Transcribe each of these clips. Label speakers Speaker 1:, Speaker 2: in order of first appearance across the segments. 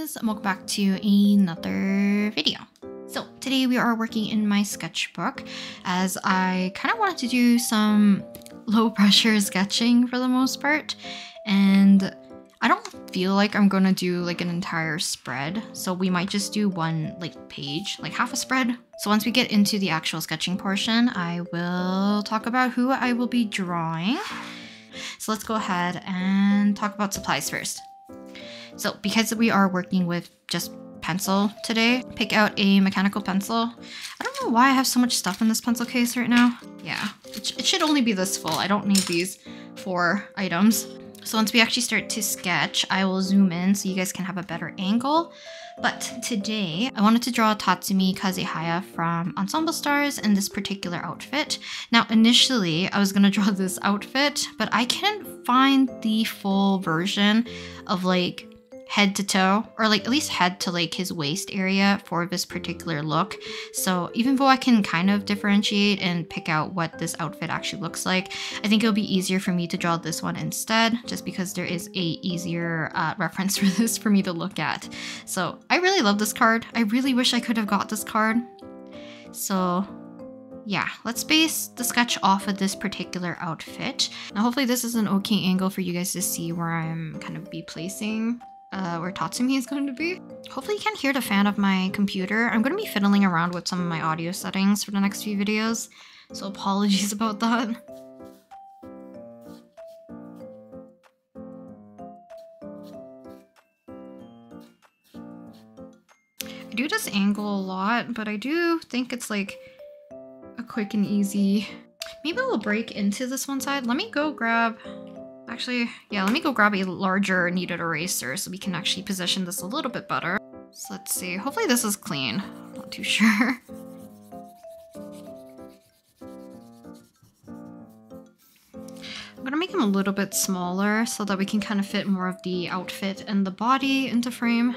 Speaker 1: guys, and welcome back to another video. So today we are working in my sketchbook as I kind of wanted to do some low pressure sketching for the most part, and I don't feel like I'm gonna do like an entire spread, so we might just do one like page, like half a spread. So once we get into the actual sketching portion, I will talk about who I will be drawing. So let's go ahead and talk about supplies first. So because we are working with just pencil today, pick out a mechanical pencil. I don't know why I have so much stuff in this pencil case right now. Yeah, it should only be this full. I don't need these 4 items. So once we actually start to sketch, I will zoom in so you guys can have a better angle. But today, I wanted to draw Tatsumi Kazehaya from Ensemble Stars in this particular outfit. Now, initially, I was going to draw this outfit, but I couldn't find the full version of like head to toe, or like at least head to like his waist area for this particular look. So even though I can kind of differentiate and pick out what this outfit actually looks like, I think it'll be easier for me to draw this one instead, just because there is a easier reference for this for me to look at. So I really love this card. I really wish I could have got this card. So yeah, let's base the sketch off of this particular outfit. Now hopefully this is an okay angle for you guys to see where I'm kind of be placing where Tatsumi is going to be. Hopefully you can hear the fan of my computer. I'm going to be fiddling around with some of my audio settings for the next few videos, so apologies about that. I do this angle a lot, but I do think it's like a quick and easy. Maybe we'll break into this one side. Let me go grab... Actually, yeah, let me go grab a larger kneaded eraser so we can actually position this a little bit better. So let's see. Hopefully this is clean. Not too sure. I'm gonna make him a little bit smaller so that we can kind of fit more of the outfit and the body into frame.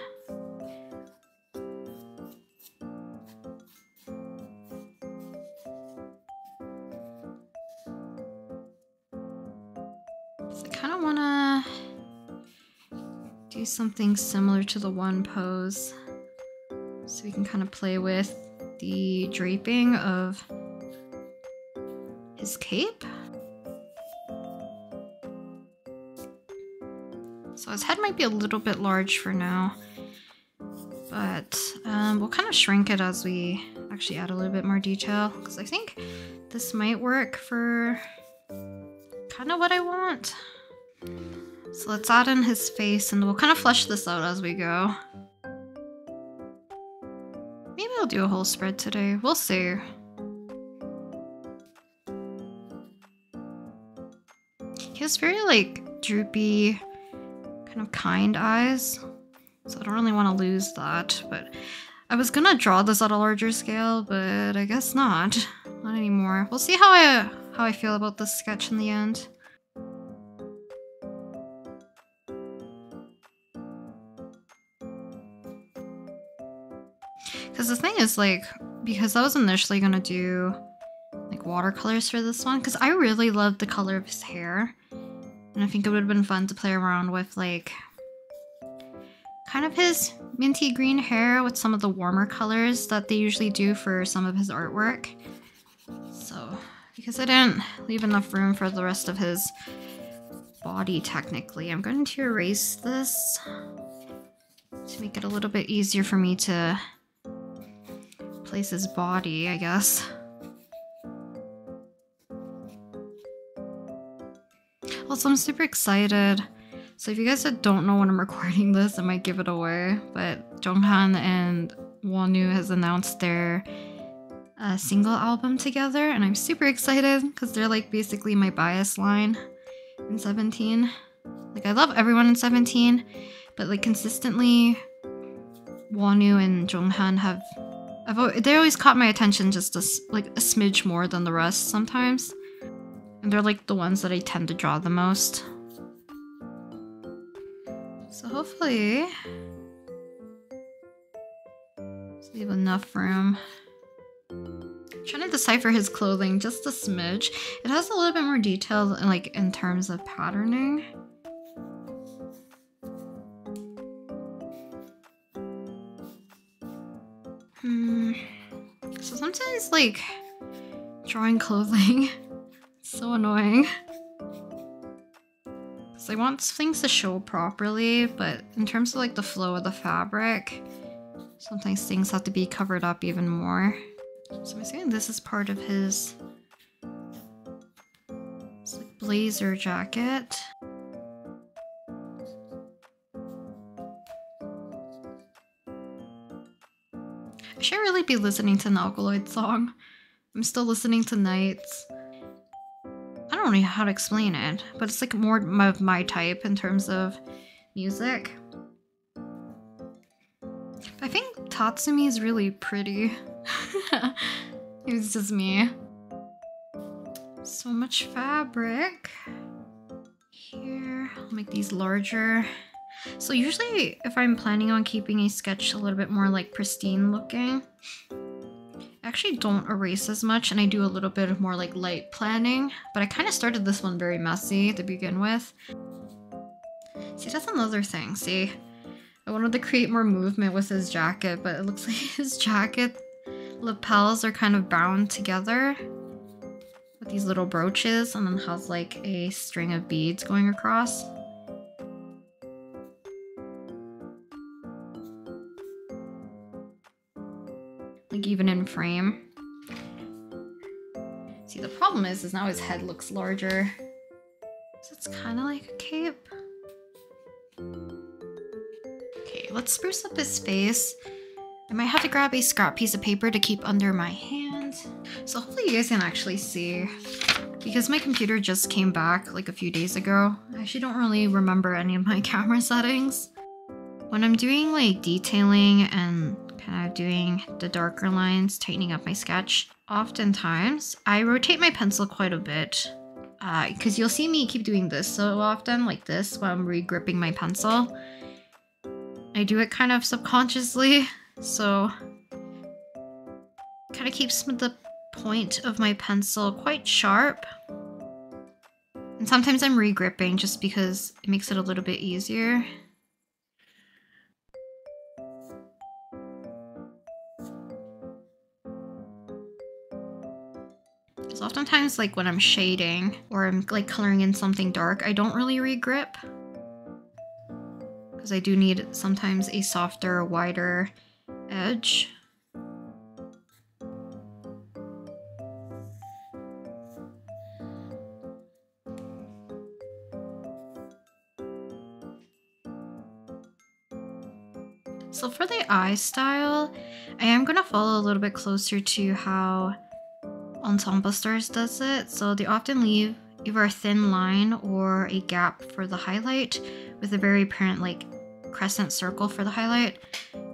Speaker 1: Do something similar to the one pose so we can kind of play with the draping of his cape. So his head might be a little bit large for now, but we'll kind of shrink it as we actually add a little bit more detail, because I think this might work for kind of what I want. So let's add in his face and we'll kind of flesh this out as we go. Maybe I'll do a whole spread today. We'll see. He has very like droopy, kind of kind eyes. So I don't really want to lose that. But I was gonna draw this at a larger scale, but I guess not. Not anymore. We'll see how I feel about this sketch in the end. Because the thing is, like, because I was initially gonna do like watercolors for this one, because I really love the color of his hair, and I think it would have been fun to play around with like kind of his minty green hair with some of the warmer colors that they usually do for some of his artwork. So because I didn't leave enough room for the rest of his body technically, I'm going to erase this to make it a little bit easier for me to place his body, I guess. Also, I'm super excited. So if you guys don't know when I'm recording this, I might give it away, but Jonghan and Wonu has announced their single album together, and I'm super excited because they're like basically my bias line in 17. Like, I love everyone in 17, but like consistently Wonu and Jonghan have they always caught my attention just like a smidge more than the rest sometimes. And they're like the ones that I tend to draw the most. So hopefully leave enough room. I'm trying to decipher his clothing just a smidge. It has a little bit more detail like in terms of patterning. So sometimes like drawing clothing, it's so annoying. I want things to show properly, but in terms of like the flow of the fabric, sometimes things have to be covered up even more. So I'm assuming this is part of his like blazer jacket. I should really be listening to an Alkaloid song. I'm still listening to Nights. I don't know how to explain it, but it's like more of my type in terms of music. I think Tatsumi is really pretty. It's just me. So much fabric. Here, I'll make these larger. So usually if I'm planning on keeping a sketch a little bit more like pristine looking, I actually don't erase as much and I do a little bit of more like light planning, but I kind of started this one very messy to begin with. See, that's another thing. See, I wanted to create more movement with his jacket, but it looks like his jacket lapels are kind of bound together with these little brooches and then has like a string of beads going across. Like even in frame. See, the problem is now his head looks larger. So it's kind of like a cape. Okay, let's spruce up his face. I might have to grab a scrap piece of paper to keep under my hand. So hopefully you guys can actually see. Because my computer just came back like a few days ago, I actually don't really remember any of my camera settings. When I'm doing like detailing and kind of doing the darker lines, tightening up my sketch, oftentimes I rotate my pencil quite a bit. Because you'll see me keep doing this so often, like this, while I'm re-gripping my pencil. I do it kind of subconsciously, so kind of keeps the point of my pencil quite sharp. And sometimes I'm re-gripping just because it makes it a little bit easier. Because oftentimes, like when I'm shading or I'm like coloring in something dark, I don't really re-grip. Because I do need sometimes a softer, wider edge. So for the eye style, I am going to follow a little bit closer to how Ensemble Stars does it. So they often leave either a thin line or a gap for the highlight with a very apparent like crescent circle for the highlight,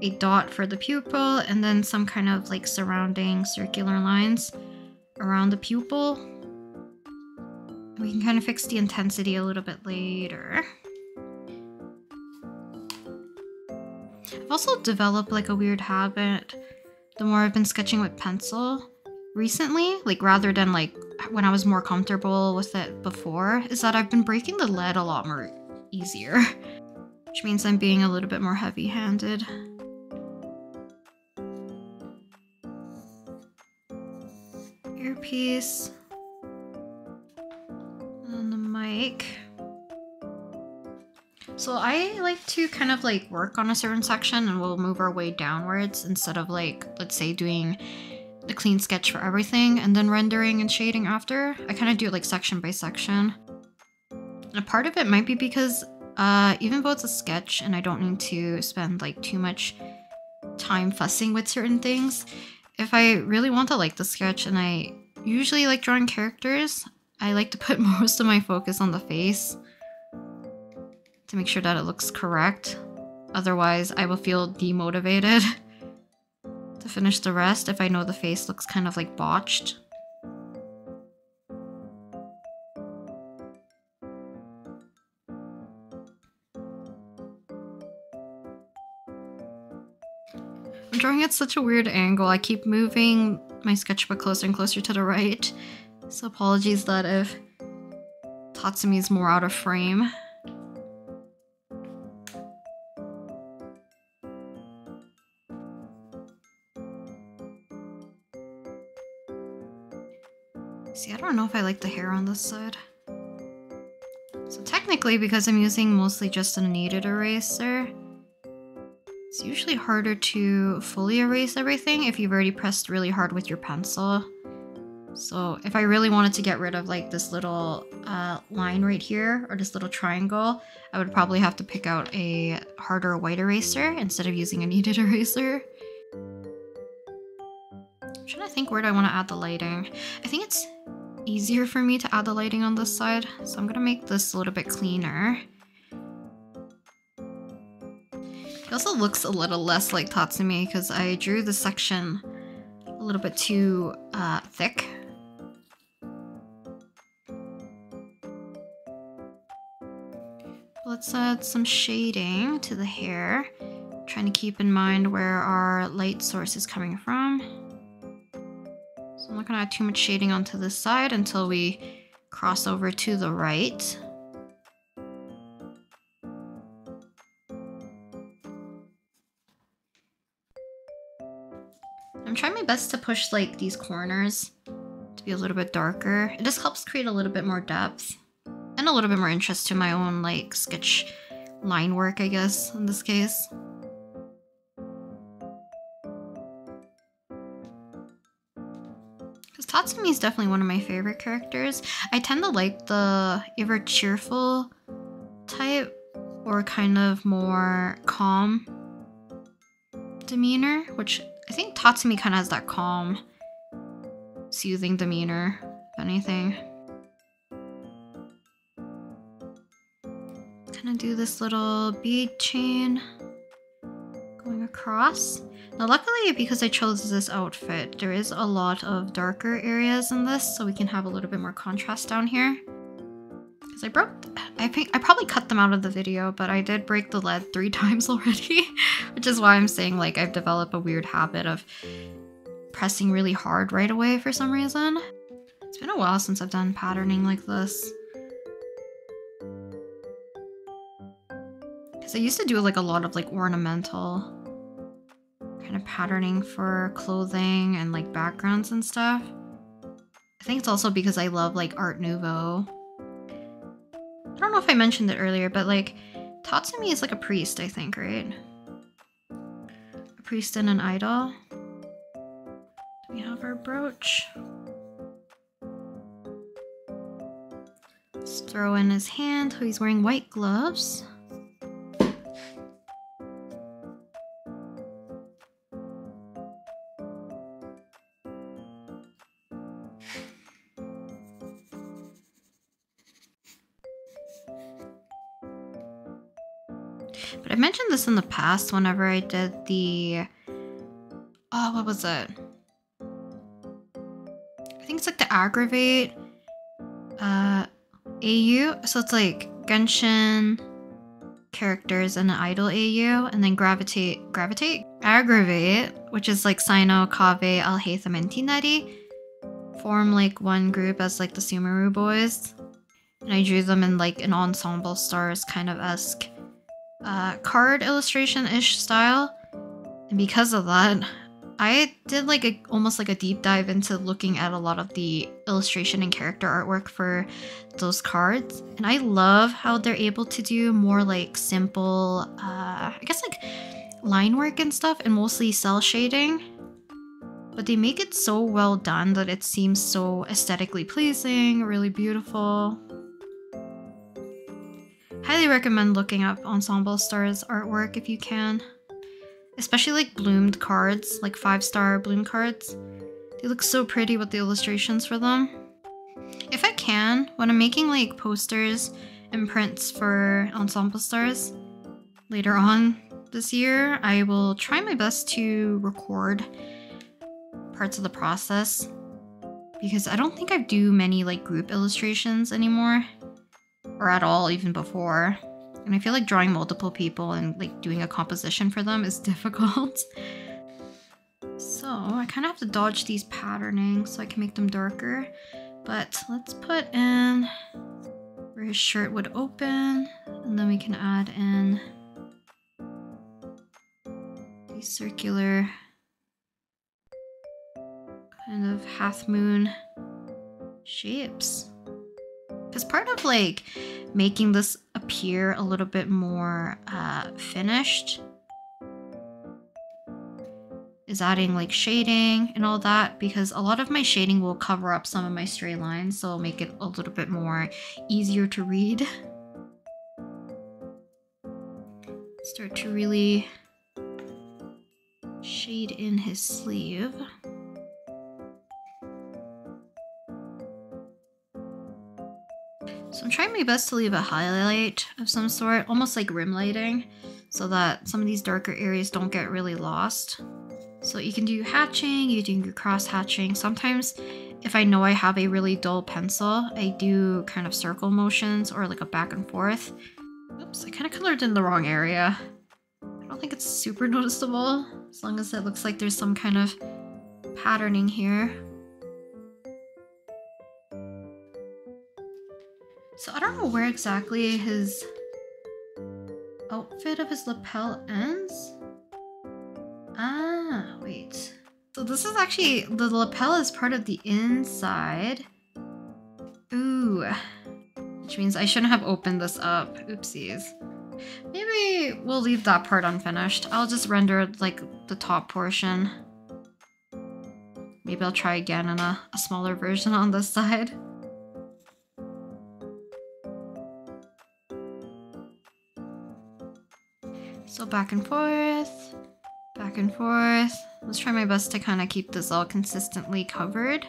Speaker 1: a dot for the pupil, and then some kind of like surrounding circular lines around the pupil. We can kind of fix the intensity a little bit later. I've also developed like a weird habit the more I've been sketching with pencil recently, like rather than like when I was more comfortable with it before, is that I've been breaking the lead a lot more easier, which means I'm being a little bit more heavy-handed. Earpiece. And the mic. So I like to kind of like work on a certain section and we'll move our way downwards instead of like, let's say, doing the clean sketch for everything and then rendering and shading after. I kind of do it like section by section. And a part of it might be because even though it's a sketch and I don't need to spend like too much time fussing with certain things, if I really want to like the sketch and I usually like drawing characters, I like to put most of my focus on the face to make sure that it looks correct. Otherwise, I will feel demotivated to finish the rest if I know the face looks kind of like botched. I'm drawing at such a weird angle. I keep moving my sketchbook closer and closer to the right. So apologies that if Tatsumi is more out of frame. See, I don't know if I like the hair on this side. So technically, because I'm using mostly just a kneaded eraser, it's usually harder to fully erase everything if you've already pressed really hard with your pencil. So if I really wanted to get rid of like this little line right here, or this little triangle, I would probably have to pick out a harder white eraser instead of using a kneaded eraser. I'm trying to think, where do I want to add the lighting? I think it's easier for me to add the lighting on this side, so I'm gonna make this a little bit cleaner. It also looks a little less like Tatsumi because I drew the section a little bit too thick. Let's add some shading to the hair, trying to keep in mind where our light source is coming from. So I'm not gonna add too much shading onto this side until we cross over to the right. I'm trying my best to push like these corners to be a little bit darker. It just helps create a little bit more depth and a little bit more interest to my own like sketch line work, I guess, in this case. Because Tatsumi is definitely one of my favorite characters. I tend to like the either cheerful type or kind of more calm demeanor, which I think Tatsumi kind of has that calm, soothing demeanor, if anything. Kind of do this little bead chain going across. Now luckily, because I chose this outfit, there is a lot of darker areas in this, so we can have a little bit more contrast down here. Because I probably cut them out of the video, but I did break the lead 3 times already, which is why I'm saying like I've developed a weird habit of pressing really hard right away for some reason. It's been a while since I've done patterning like this. Because I used to do like a lot of like ornamental kind of patterning for clothing and like backgrounds and stuff. I think it's also because I love like Art Nouveau. I don't know if I mentioned it earlier, but like Tatsumi is like a priest, I think, right? A priest and an idol. We have our brooch. Let's throw in his hand. He's wearing white gloves. But I mentioned this in the past whenever I did the... Oh, what was it? I think it's like the Aggravate AU. So it's like Genshin characters and an idol AU, and then Gravitate, Aggravate, which is like Sino, Kave, Alhaitham, and Tinari, form like one group as like the Sumeru boys. And I drew them in like an Ensemble Stars kind of esque card illustration-ish style. And because of that, I did like almost like a deep dive into looking at a lot of the illustration and character artwork for those cards. And I love how they're able to do more like simple, I guess like line work and stuff, and mostly cell shading. But they make it so well done that it seems so aesthetically pleasing, really beautiful. Highly recommend looking up Ensemble Stars artwork if you can. Especially like bloomed cards, like 5-star bloom cards. They look so pretty with the illustrations for them. If I can, when I'm making like posters and prints for Ensemble Stars later on this year, I will try my best to record parts of the process, because I don't think I do many like group illustrations anymore, or at all even before. And I feel like drawing multiple people and like doing a composition for them is difficult. So I kind of have to dodge these patterning so I can make them darker. But let's put in where his shirt would open, and then we can add in these circular kind of half moon shapes. Because part of like making this appear a little bit more finished is adding like shading and all that, because a lot of my shading will cover up some of my stray lines, so it'll make it a little bit more easier to read. Start to really shade in his sleeve. So I'm trying my best to leave a highlight of some sort, almost like rim lighting, so that some of these darker areas don't get really lost. So you can do hatching, you can do cross hatching. Sometimes if I know I have a really dull pencil, I do kind of circle motions or like a back and forth. Oops, I kind of colored in the wrong area. I don't think it's super noticeable, as long as it looks like there's some kind of patterning here. So I don't know where exactly his outfit of his lapel ends. Ah, wait. So this is actually, the lapel is part of the inside. Ooh. Which means I shouldn't have opened this up. Oopsies. Maybe we'll leave that part unfinished. I'll just render like the top portion. Maybe I'll try again in a smaller version on this side. So back and forth, back and forth. Let's try my best to kind of keep this all consistently covered.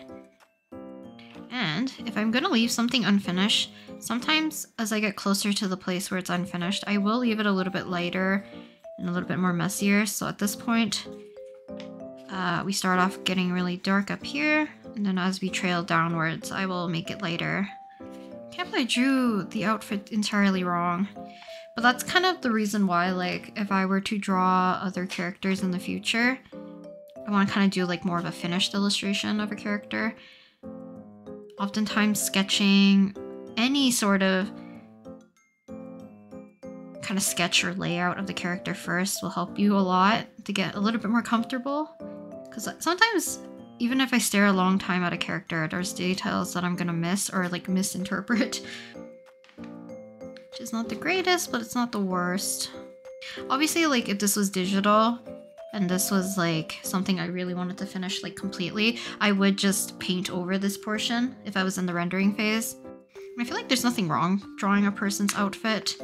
Speaker 1: And if I'm gonna leave something unfinished, sometimes as I get closer to the place where it's unfinished, I will leave it a little bit lighter and a little bit more messier. So at this point, we start off getting really dark up here, and then as we trail downwards, I will make it lighter. Can't believe I drew the outfit entirely wrong. But that's kind of the reason why, like, if I were to draw other characters in the future, I want to kind of do like more of a finished illustration of a character. Oftentimes sketching any sort of kind of sketch or layout of the character first will help you a lot to get a little bit more comfortable. Because sometimes, even if I stare a long time at a character, there's details that I'm gonna miss or like misinterpret. Which is not the greatest, but it's not the worst. Obviously, like if this was digital and this was like something I really wanted to finish like completely, I would just paint over this portion if I was in the rendering phase. I feel like there's nothing wrong drawing a person's outfit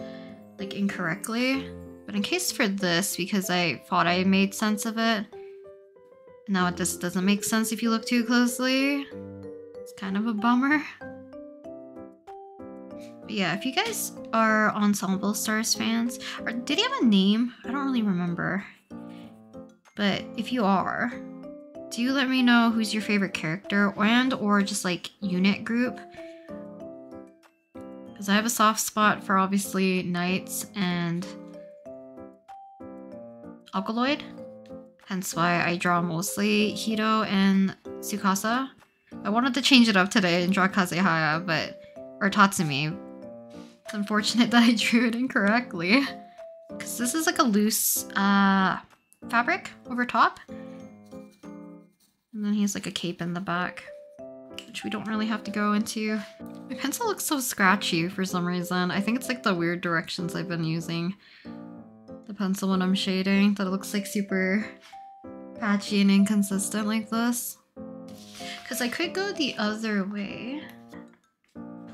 Speaker 1: like incorrectly, but in case for this, because I thought I made sense of it, now this doesn't make sense if you look too closely. It's kind of a bummer. But yeah, if you guys are Ensemble Stars fans, or did he have a name? I don't really remember. But if you are, do let me know who's your favorite character and or just like unit group. Because I have a soft spot for obviously Knights and Alkaloid. Hence why I draw mostly Hito and Tsukasa. I wanted to change it up today and draw Kazehaya, or Tatsumi. It's unfortunate that I drew it incorrectly. Because this is like a loose fabric over top. And then he has like a cape in the back, which we don't really have to go into. My pencil looks so scratchy for some reason. I think it's like the weird directions I've been using the pencil when I'm shading, that it looks like super patchy and inconsistent like this. Because I could go the other way.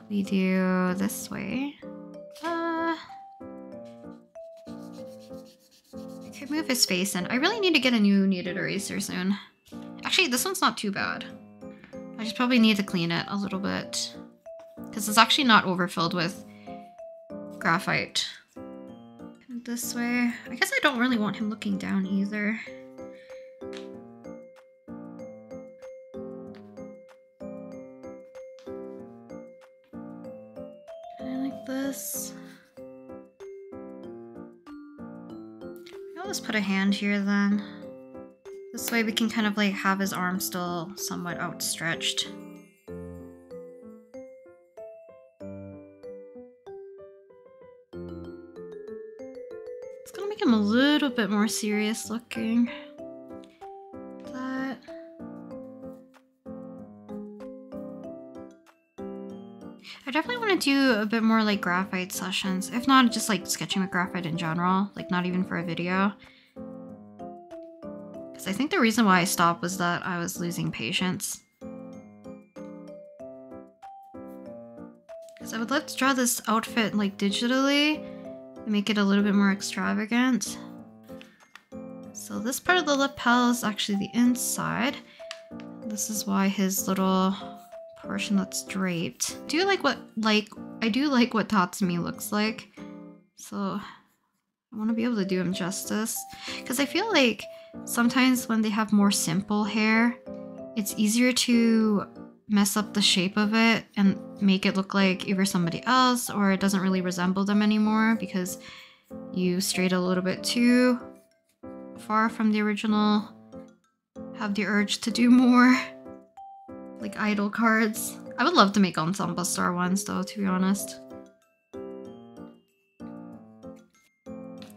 Speaker 1: We do this way. I could move his face in. I really need to get a new kneaded eraser soon. Actually, this one's not too bad. I just probably need to clean it a little bit. Because it's actually not overfilled with graphite. This way. I guess I don't really want him looking down either. This. I'll just put a hand here then. This way we can kind of like have his arm still somewhat outstretched. It's gonna make him a little bit more serious looking. That. want to do a bit more like graphite sessions. If not, just like sketching with graphite in general, like not even for a video. Because I think the reason why I stopped was that I was losing patience. Because I would like to draw this outfit like digitally and make it a little bit more extravagant. So this part of the lapel is actually the inside. This is why his little portion that's draped. I do like what Tatsumi looks like. So I want to be able to do him justice. Because I feel like sometimes when they have more simple hair, it's easier to mess up the shape of it and make it look like either somebody else or it doesn't really resemble them anymore because you strayed a little bit too far from the original. Have the urge to do more like idol cards. I would love to make Ensemble Star ones though, to be honest.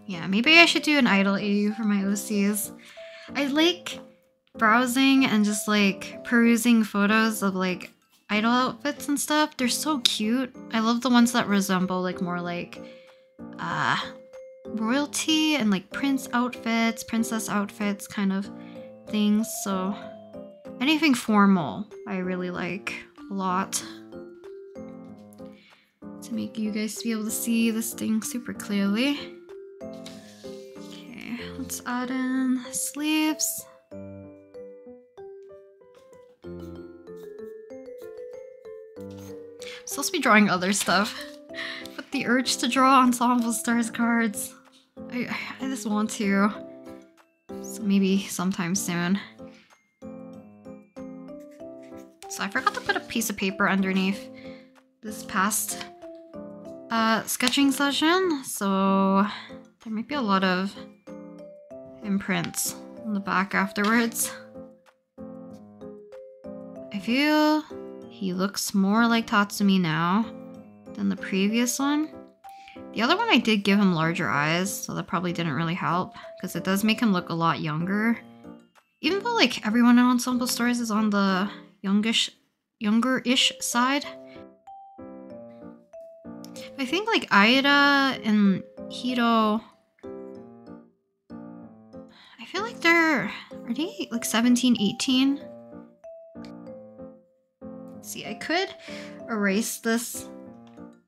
Speaker 1: Yeah, maybe I should do an idol AU for my OCs. I like browsing and just like perusing photos of like idol outfits and stuff. They're so cute. I love the ones that resemble like more like royalty and like prince outfits, princess outfits kind of things. So anything formal I really like a lot. To make you guys be able to see this thing super clearly. Okay, let's add in sleeves. I'm supposed to be drawing other stuff, but the urge to draw Ensemble Stars cards, I just want to. So maybe sometime soon. So I forgot to put a piece of paper underneath this past sketching session, so there might be a lot of imprints on the back afterwards. I feel he looks more like Tatsumi now than the previous one. The other one I did give him larger eyes, so that probably didn't really help, because it does make him look a lot younger. Even though like everyone in Ensemble Stars is on the younger-ish side. I think like Aida and Hiro, I feel like are they like 17, 18? See, I could erase this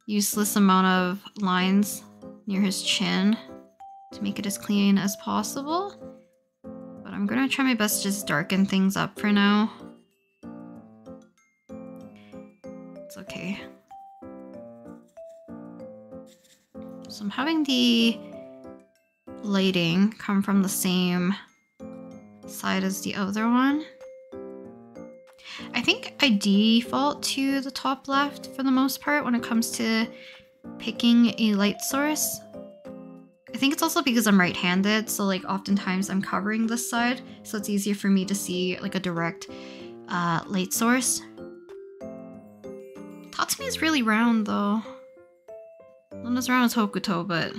Speaker 1: useless amount of lines near his chin to make it as clean as possible. But I'm gonna try my best to just darken things up for now. It's okay. So I'm having the lighting come from the same side as the other one. I think I default to the top left for the most part when it comes to picking a light source. I think it's also because I'm right-handed, so like oftentimes I'm covering this side, so it's easier for me to see like a direct light source. Tatsumi is really round though. Not as round as Hokuto, but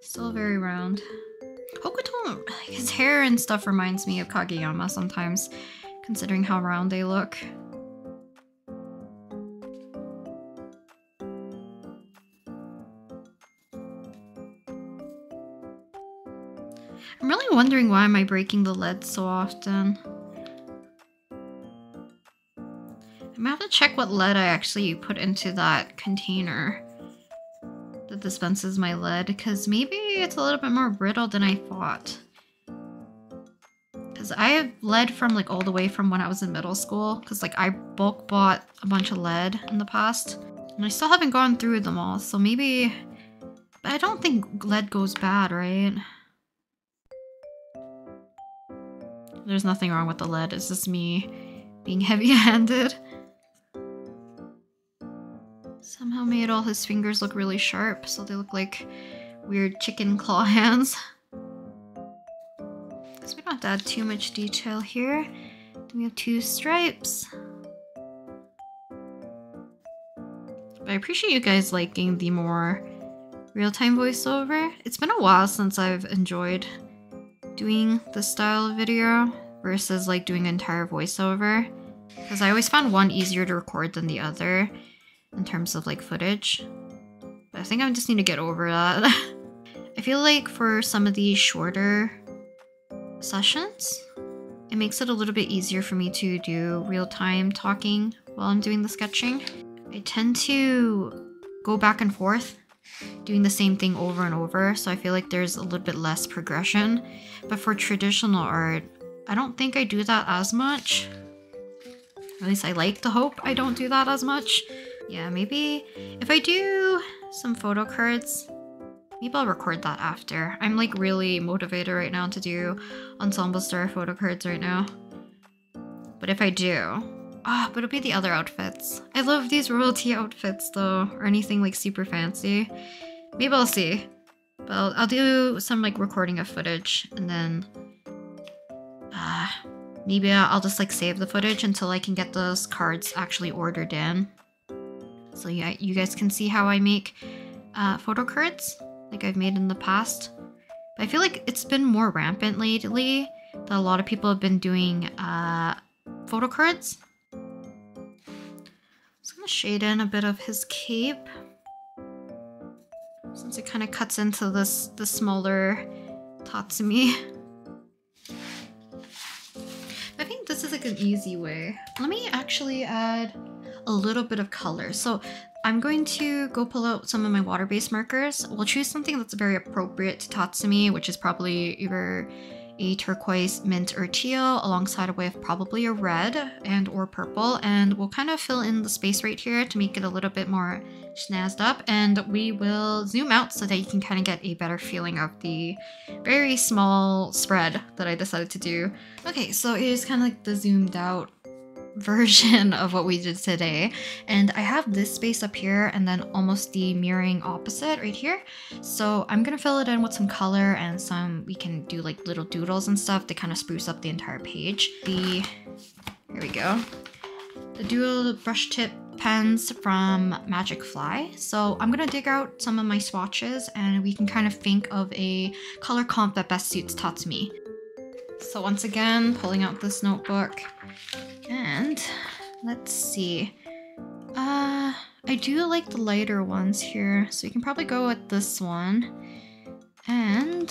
Speaker 1: still very round. Hokuto, his hair and stuff reminds me of Kageyama sometimes, considering how round they look. I'm really wondering why am I breaking the lead so often. I'm gonna have to check what lead I actually put into that container that dispenses my lead, because maybe it's a little bit more brittle than I thought. Because I have lead from like all the way from when I was in middle school, because like I bulk bought a bunch of lead in the past and I still haven't gone through them all, so maybe, but I don't think lead goes bad, right? There's nothing wrong with the lead, it's just me being heavy-handed. Somehow made all his fingers look really sharp, so they look like weird chicken claw hands. Because we don't have to add too much detail here. Then we have 2 stripes. But I appreciate you guys liking the more real-time voiceover. It's been a while since I've enjoyed doing this style of video versus like doing entire voiceover, because I always found one easier to record than the other. in terms of like footage. But I think I just need to get over that. I feel like for some of these shorter sessions, it makes it a little bit easier for me to do real-time talking while I'm doing the sketching. I tend to go back and forth doing the same thing over and over, so I feel like there's a little bit less progression. But for traditional art, I don't think I do that as much. At least I like to hope I don't do that as much. Yeah, maybe if I do some photo cards, maybe I'll record that after. I'm like really motivated right now to do Ensemble Star photo cards right now. But if I do, but it'll be the other outfits. I love these royalty outfits though, or anything like super fancy. Maybe I'll see. But I'll do some like recording of footage, and then maybe I'll just like save the footage until I can get those cards actually ordered in. So yeah, you guys can see how I make photo cards like I've made in the past. But I feel like it's been more rampant lately that a lot of people have been doing photo cards. I'm gonna shade in a bit of his cape, since it kind of cuts into the smaller Tatsumi. I think this is like an easy way. Let me actually add a little bit of color. So I'm going to go pull out some of my water-based markers. We'll choose something that's very appropriate to Tatsumi, which is probably either a turquoise, mint, or teal, alongside with probably a red and or purple, and we'll kind of fill in the space right here to make it a little bit more snazzed up, and we will zoom out so that you can kind of get a better feeling of the very small spread that I decided to do. Okay, so it is kind of like the zoomed out version of what we did today, and I have this space up here and then almost the mirroring opposite right here. So I'm gonna fill it in with some color and we can do like little doodles and stuff to kind of spruce up the entire page. Here we go. The dual brush tip pens from Magicfly. So I'm gonna dig out some of my swatches and we can kind of think of a color comp that best suits Tatsumi. So once again, pulling out this notebook, and let's see. I do like the lighter ones here, so you can probably go with this one. And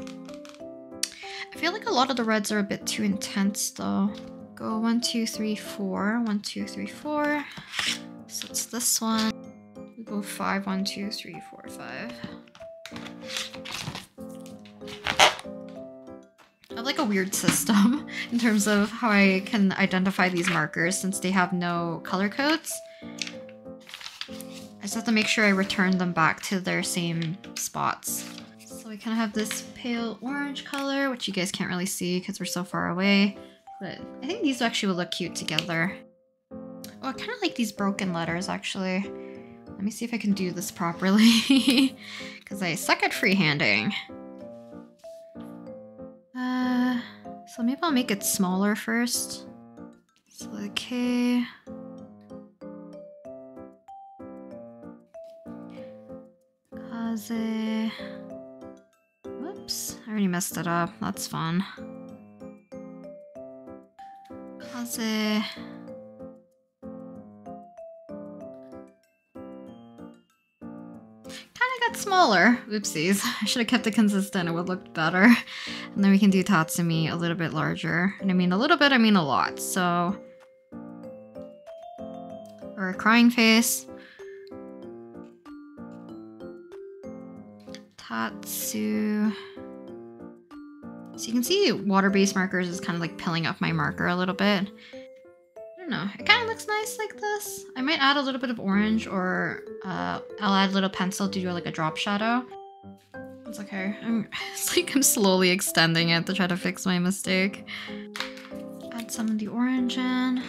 Speaker 1: I feel like a lot of the reds are a bit too intense though. Go 1, 2, 3, 4. 1, 2, 3, 4. So it's this one. We go 5, 1, 2, 3, 4, 5. I have like a weird system in terms of how I can identify these markers since they have no color codes. I just have to make sure I return them back to their same spots. So we kind of have this pale orange color, which you guys can't really see because we're so far away. But I think these actually will look cute together. Oh, I kind of like these broken letters actually. Let me see if I can do this properly because I suck at freehanding. So maybe I'll make it smaller first. So the K. Kaze. Whoops, I already messed it up. That's fun. Kaze. Got smaller. Oopsies. I should have kept it consistent. It would look better. And then we can do Tatsumi a little bit larger. And I mean a little bit, I mean a lot. So, or a crying face. Tatsu. So you can see water-based markers is kind of like pilling up my marker a little bit. I don't know, it kind of looks nice like this. I might add a little bit of orange, or I'll add a little pencil to do like a drop shadow. It's okay. It's like I'm slowly extending it to try to fix my mistake. Add some of the orange in.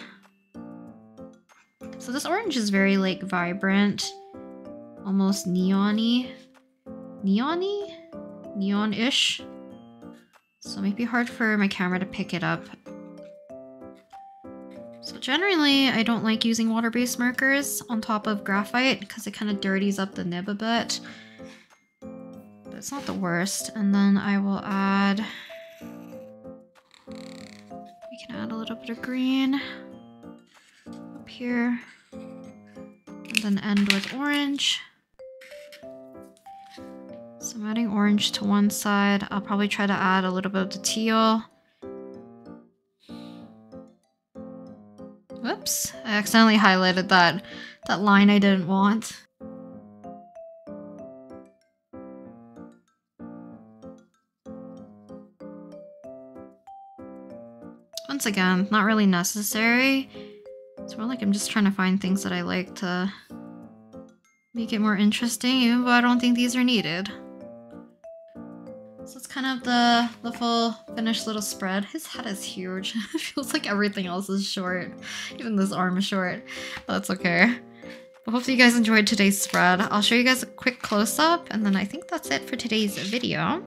Speaker 1: So this orange is very like vibrant, almost neon-y. Neon-y? Neon-ish. So it might be hard for my camera to pick it up. So generally, I don't like using water-based markers on top of graphite because it kind of dirties up the nib a bit. But it's not the worst. And then I will add... We can add a little bit of green up here. And And then end with orange. So I'm adding orange to one side. I'll probably try to add a little bit of the teal. Whoops, I accidentally highlighted that line I didn't want. Once again, not really necessary. It's more like I'm just trying to find things that I like to make it more interesting, even though I don't think these are needed. So it's kind of the full finished little spread. His head is huge. It feels like everything else is short. Even this arm is short. But that's okay. But hopefully you guys enjoyed today's spread. I'll show you guys a quick close-up, and then I think that's it for today's video.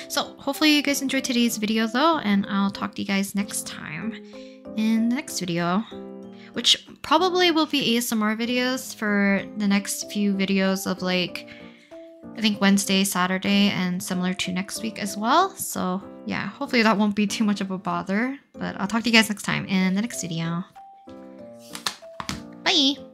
Speaker 1: So hopefully you guys enjoyed today's video though, and I'll talk to you guys next time in the next video, which probably will be ASMR videos for the next few videos of like, I think Wednesday, Saturday, and similar to next week as well. So yeah, hopefully that won't be too much of a bother, but I'll talk to you guys next time in the next video. Bye!